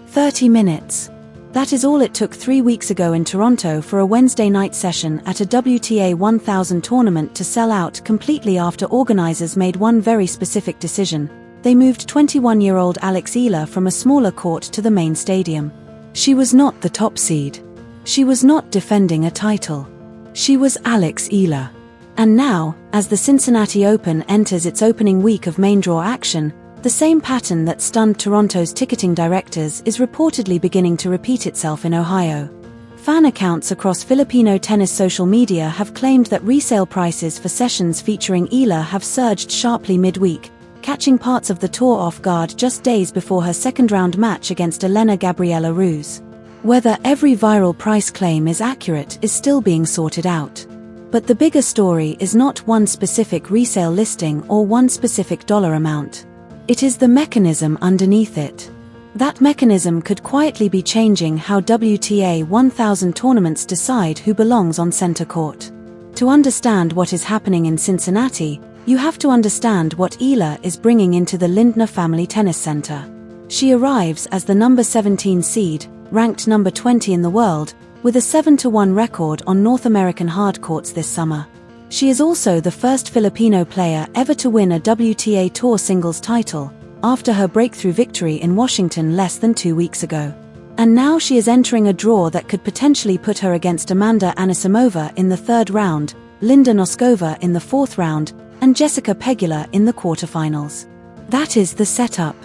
"30 minutes. That is all it took 3 weeks ago in Toronto for a Wednesday night session at a WTA 1000 tournament to sell out completely after organizers made one very specific decision. They moved 21-year-old Alex Eala from a smaller court to the main stadium. She was not the top seed. She was not defending a title. She was Alex Eala. And now, as the Cincinnati Open enters its opening week of main draw action, the same pattern that stunned Toronto's ticketing directors is reportedly beginning to repeat itself in Ohio. Fan accounts across Filipino tennis social media have claimed that resale prices for sessions featuring Eala have surged sharply midweek, catching parts of the tour off guard just days before her second-round match against Elena Gabriela Ruse. Whether every viral price claim is accurate is still being sorted out. But the bigger story is not one specific resale listing or one specific dollar amount. It is the mechanism underneath it. That mechanism could quietly be changing how WTA 1000 tournaments decide who belongs on center court. To understand what is happening in Cincinnati, you have to understand what Eala is bringing into the Lindner Family Tennis Center. She arrives as the number 17 seed, ranked number 20 in the world, with a 7-1 record on North American hard courts this summer. She is also the first Filipino player ever to win a WTA Tour singles title, after her breakthrough victory in Washington less than 2 weeks ago. And now she is entering a draw that could potentially put her against Amanda Anisimova in the third round, Linda Noskova in the fourth round, and Jessica Pegula in the quarterfinals. That is the setup.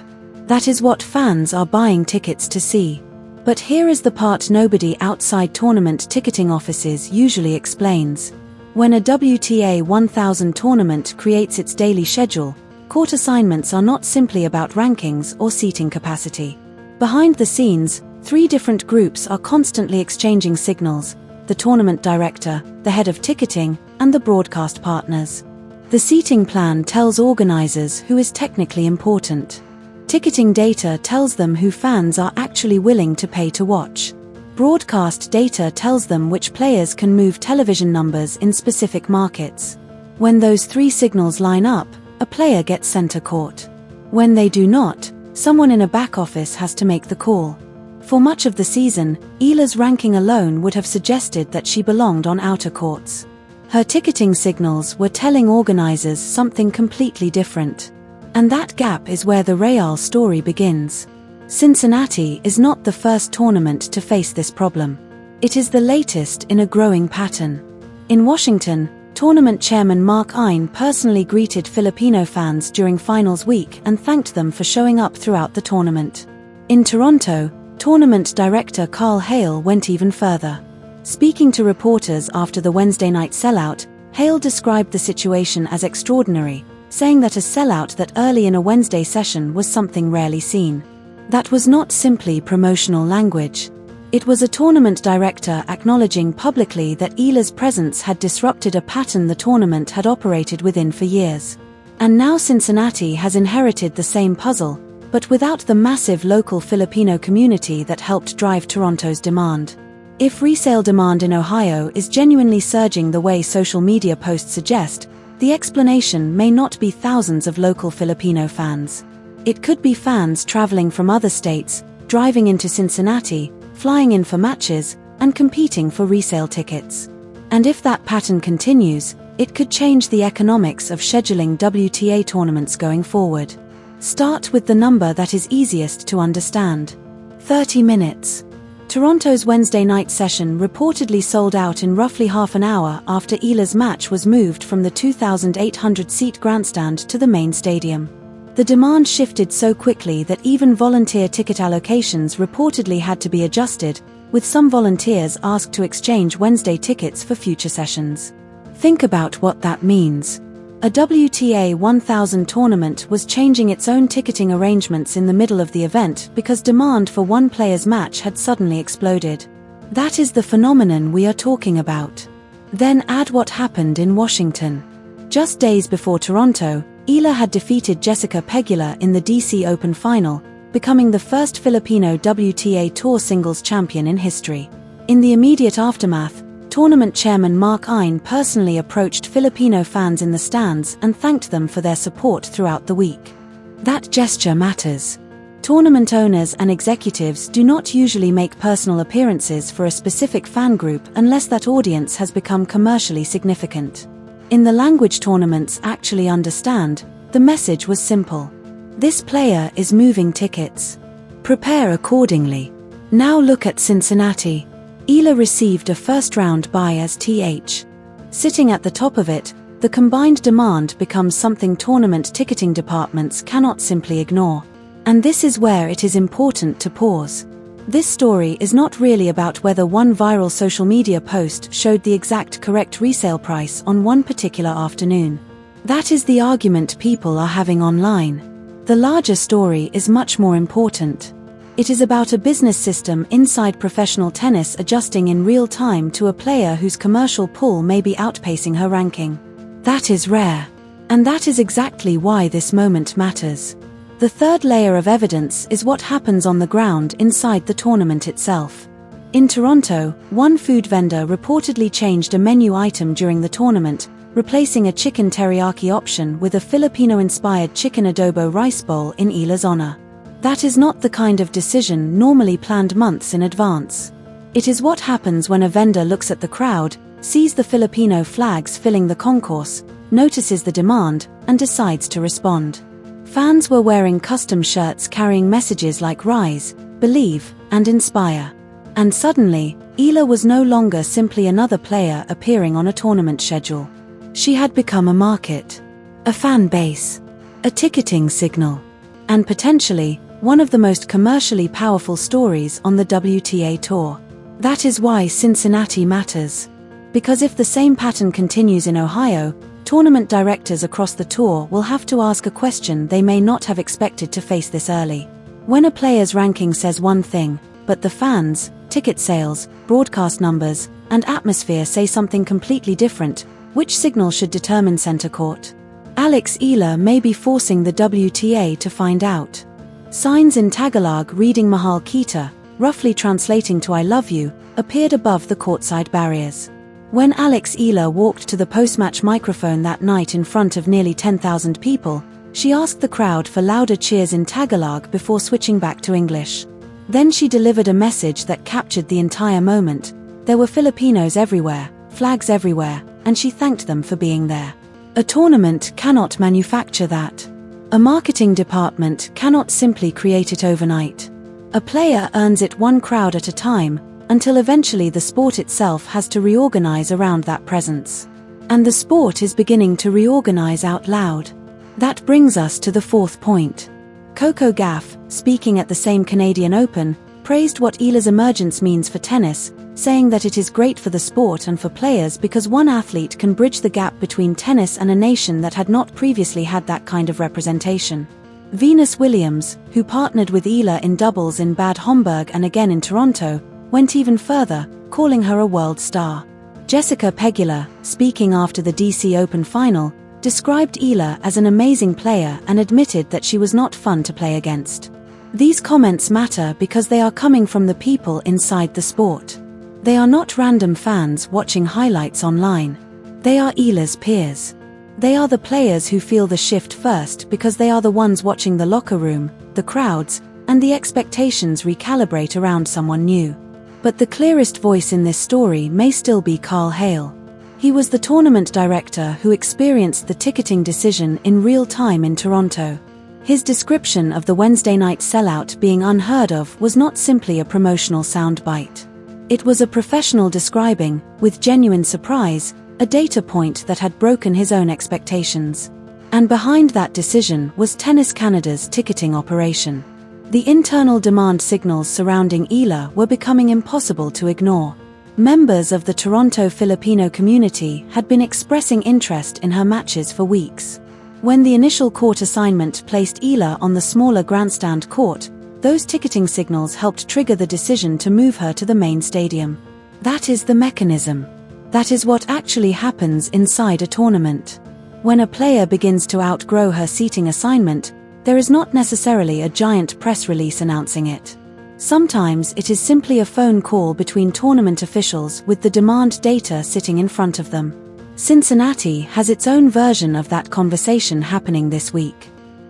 That is what fans are buying tickets to see. But here is the part nobody outside tournament ticketing offices usually explains. When a WTA 1000 tournament creates its daily schedule, court assignments are not simply about rankings or seating capacity. Behind the scenes, 3 different groups are constantly exchanging signals: the tournament director, the head of ticketing, and the broadcast partners. The seating plan tells organizers who is technically important. Ticketing data tells them who fans are actually willing to pay to watch. Broadcast data tells them which players can move television numbers in specific markets. When those 3 signals line up, a player gets center court. When they do not, someone in a back office has to make the call. For much of the season, Eala's ranking alone would have suggested that she belonged on outer courts. Her ticketing signals were telling organizers something completely different. And that gap is where the Real story begins. Cincinnati is not the first tournament to face this problem. It is the latest in a growing pattern. In Washington, tournament chairman Mark Ine personally greeted Filipino fans during finals week and thanked them for showing up throughout the tournament. In Toronto, tournament director Carl Hale went even further. Speaking to reporters after the Wednesday night sellout, Hale described the situation as extraordinary, saying that a sellout that early in a Wednesday session was something rarely seen. That was not simply promotional language. It was a tournament director acknowledging publicly that Eala's presence had disrupted a pattern the tournament had operated within for years. And now Cincinnati has inherited the same puzzle, but without the massive local Filipino community that helped drive Toronto's demand. If resale demand in Ohio is genuinely surging the way social media posts suggest, the explanation may not be thousands of local Filipino fans. It could be fans traveling from other states, driving into Cincinnati, flying in for matches, and competing for resale tickets. And if that pattern continues, it could change the economics of scheduling WTA tournaments going forward. Start with the number that is easiest to understand. 30 minutes. Toronto's Wednesday night session reportedly sold out in roughly half an hour after Eala's match was moved from the 2,800-seat grandstand to the main stadium. The demand shifted so quickly that even volunteer ticket allocations reportedly had to be adjusted, with some volunteers asked to exchange Wednesday tickets for future sessions. Think about what that means. A WTA 1000 tournament was changing its own ticketing arrangements in the middle of the event because demand for one player's match had suddenly exploded. That is the phenomenon we are talking about. Then add what happened in Washington. Just days before Toronto, Eala had defeated Jessica Pegula in the DC Open final, becoming the first Filipino WTA Tour singles champion in history. In the immediate aftermath, tournament chairman Mark Ine personally approached Filipino fans in the stands and thanked them for their support throughout the week. That gesture matters. Tournament owners and executives do not usually make personal appearances for a specific fan group unless that audience has become commercially significant. In the language tournaments actually understand, the message was simple. This player is moving tickets. Prepare accordingly. Now look at Cincinnati. Eala received a first-round bye as TH. Sitting at the top of it, the combined demand becomes something tournament ticketing departments cannot simply ignore. And this is where it is important to pause. This story is not really about whether one viral social media post showed the exact correct resale price on one particular afternoon. That is the argument people are having online. The larger story is much more important. It is about a business system inside professional tennis adjusting in real time to a player whose commercial pull may be outpacing her ranking. That is rare. And that is exactly why this moment matters. The third layer of evidence is what happens on the ground inside the tournament itself. In Toronto, one food vendor reportedly changed a menu item during the tournament, replacing a chicken teriyaki option with a Filipino-inspired chicken adobo rice bowl in Eala's honor. That is not the kind of decision normally planned months in advance. It is what happens when a vendor looks at the crowd, sees the Filipino flags filling the concourse, notices the demand, and decides to respond. Fans were wearing custom shirts carrying messages like Rise, Believe, and Inspire. And suddenly, Eala was no longer simply another player appearing on a tournament schedule. She had become a market, a fan base, a ticketing signal, and potentially, one of the most commercially powerful stories on the WTA Tour. That is why Cincinnati matters. Because if the same pattern continues in Ohio, tournament directors across the tour will have to ask a question they may not have expected to face this early. When a player's ranking says one thing, but the fans, ticket sales, broadcast numbers, and atmosphere say something completely different, which signal should determine center court? Alex Eala may be forcing the WTA to find out. Signs in Tagalog reading Mahal Kita, roughly translating to I love you, appeared above the courtside barriers. When Alex Eala walked to the post-match microphone that night in front of nearly 10,000 people, she asked the crowd for louder cheers in Tagalog before switching back to English. Then she delivered a message that captured the entire moment. There were Filipinos everywhere, flags everywhere, and she thanked them for being there. A tournament cannot manufacture that. A marketing department cannot simply create it overnight. A player earns it one crowd at a time, until eventually the sport itself has to reorganize around that presence. And the sport is beginning to reorganize out loud. That brings us to the fourth point. Coco Gauff, speaking at the same Canadian Open, praised what Eala's emergence means for tennis, saying that it is great for the sport and for players because one athlete can bridge the gap between tennis and a nation that had not previously had that kind of representation. Venus Williams, who partnered with Eala in doubles in Bad Homburg and again in Toronto, went even further, calling her a world star. Jessica Pegula, speaking after the DC Open final, described Eala as an amazing player and admitted that she was not fun to play against. These comments matter because they are coming from the people inside the sport. They are not random fans watching highlights online. They are Eala's peers. They are the players who feel the shift first because they are the ones watching the locker room, the crowds, and the expectations recalibrate around someone new. But the clearest voice in this story may still be Carl Hale. He was the tournament director who experienced the ticketing decision in real time in Toronto. His description of the Wednesday night sellout being unheard of was not simply a promotional soundbite. It was a professional describing, with genuine surprise, a data point that had broken his own expectations. And behind that decision was Tennis Canada's ticketing operation. The internal demand signals surrounding Eala were becoming impossible to ignore. Members of the Toronto Filipino community had been expressing interest in her matches for weeks. When the initial court assignment placed Eala on the smaller grandstand court, those ticketing signals helped trigger the decision to move her to the main stadium. That is the mechanism. That is what actually happens inside a tournament. When a player begins to outgrow her seating assignment, there is not necessarily a giant press release announcing it. Sometimes it is simply a phone call between tournament officials with the demand data sitting in front of them. Cincinnati has its own version of that conversation happening this week.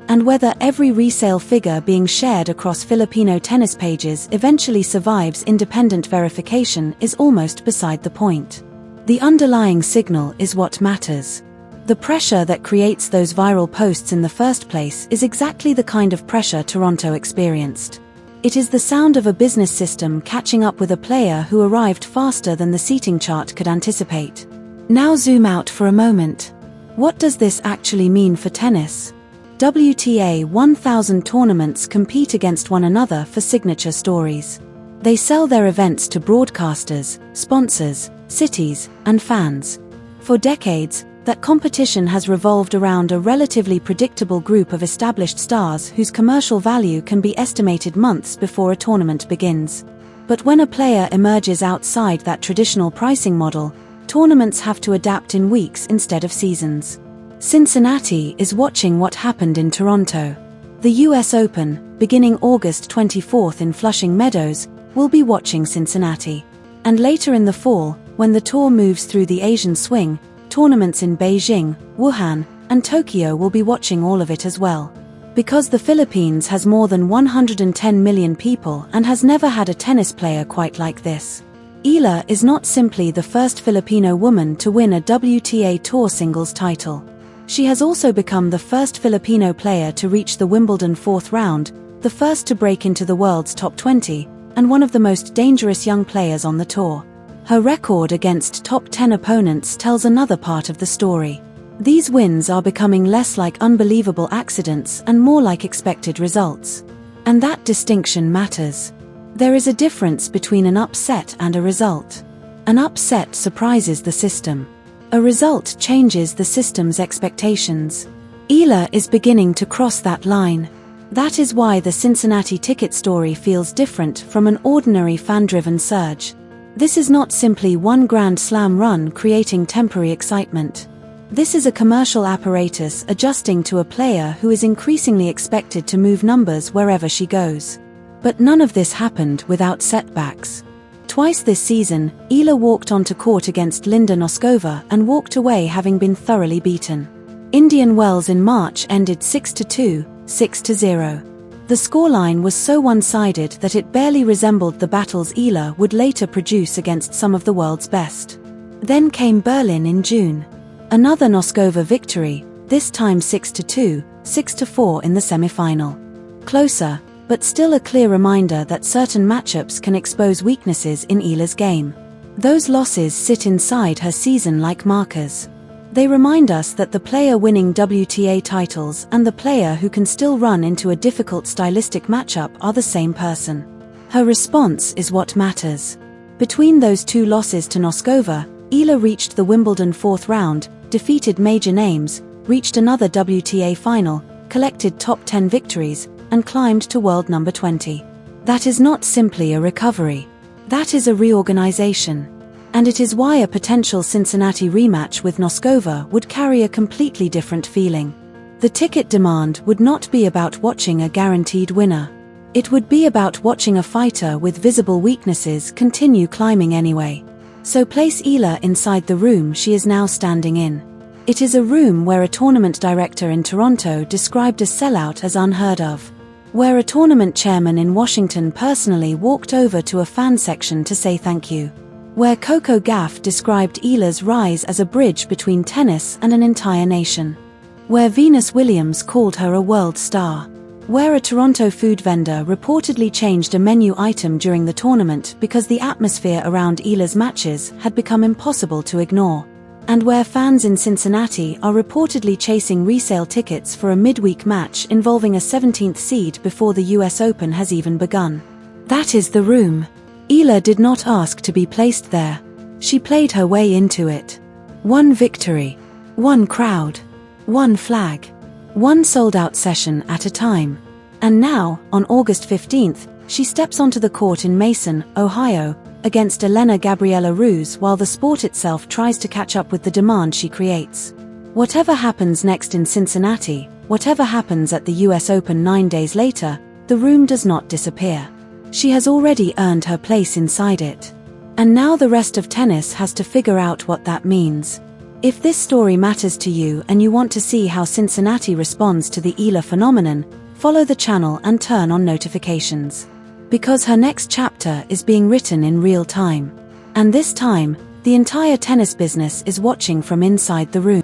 And whether every resale figure being shared across Filipino tennis pages eventually survives independent verification is almost beside the point. The underlying signal is what matters. The pressure that creates those viral posts in the first place is exactly the kind of pressure Toronto experienced. It is the sound of a business system catching up with a player who arrived faster than the seating chart could anticipate. Now zoom out for a moment. What does this actually mean for tennis? WTA 1000 tournaments compete against one another for signature stories. They sell their events to broadcasters, sponsors, cities, and fans. For decades, that competition has revolved around a relatively predictable group of established stars whose commercial value can be estimated months before a tournament begins. But when a player emerges outside that traditional pricing model, tournaments have to adapt in weeks instead of seasons. Cincinnati is watching what happened in Toronto. The US Open, beginning August 24 in Flushing Meadows, will be watching Cincinnati. And later in the fall, when the tour moves through the Asian swing, tournaments in Beijing, Wuhan, and Tokyo will be watching all of it as well. Because the Philippines has more than 110 million people and has never had a tennis player quite like this. Eala is not simply the first Filipino woman to win a WTA Tour singles title. She has also become the first Filipino player to reach the Wimbledon fourth round, the first to break into the world's top 20, and one of the most dangerous young players on the tour. Her record against top 10 opponents tells another part of the story. These wins are becoming less like unbelievable accidents and more like expected results. And that distinction matters. There is a difference between an upset and a result. An upset surprises the system. A result changes the system's expectations. Eala is beginning to cross that line. That is why the Cincinnati ticket story feels different from an ordinary fan-driven surge. This is not simply one Grand Slam run creating temporary excitement. This is a commercial apparatus adjusting to a player who is increasingly expected to move numbers wherever she goes. But none of this happened without setbacks. Twice this season, Eala walked onto court against Linda Noskova and walked away having been thoroughly beaten. Indian Wells in March ended 6-2, 6-0. The scoreline was so one-sided that it barely resembled the battles Eala would later produce against some of the world's best. Then came Berlin in June. Another Noskova victory, this time 6-2, 6-4 in the semi-final. Closer, but still a clear reminder that certain matchups can expose weaknesses in Eala's game. Those losses sit inside her season like markers. They remind us that the player winning WTA titles and the player who can still run into a difficult stylistic matchup are the same person. Her response is what matters. Between those two losses to Noskova, Eala reached the Wimbledon fourth round, defeated major names, reached another WTA final, collected top 10 victories, and climbed to world number 20. That is not simply a recovery. That is a reorganization. And it is why a potential Cincinnati rematch with Noskova would carry a completely different feeling. The ticket demand would not be about watching a guaranteed winner. It would be about watching a fighter with visible weaknesses continue climbing anyway. So place Eala inside the room she is now standing in. It is a room where a tournament director in Toronto described a sellout as unheard of. Where a tournament chairman in Washington personally walked over to a fan section to say thank you. Where Coco Gauff described Eala's rise as a bridge between tennis and an entire nation. Where Venus Williams called her a world star. Where a Toronto food vendor reportedly changed a menu item during the tournament because the atmosphere around Eala's matches had become impossible to ignore. And where fans in Cincinnati are reportedly chasing resale tickets for a midweek match involving a 17th seed before the US Open has even begun. That is the room. Eala did not ask to be placed there. She played her way into it. One victory. One crowd. One flag. One sold-out session at a time. And now, on August 15th, she steps onto the court in Mason, Ohio, against Elena Gabriela Ruse while the sport itself tries to catch up with the demand she creates. Whatever happens next in Cincinnati, whatever happens at the US Open 9 days later, the room does not disappear. She has already earned her place inside it. And now the rest of tennis has to figure out what that means. If this story matters to you and you want to see how Cincinnati responds to the Eala phenomenon, follow the channel and turn on notifications. Because her next chapter is being written in real time. And this time, the entire tennis business is watching from inside the room.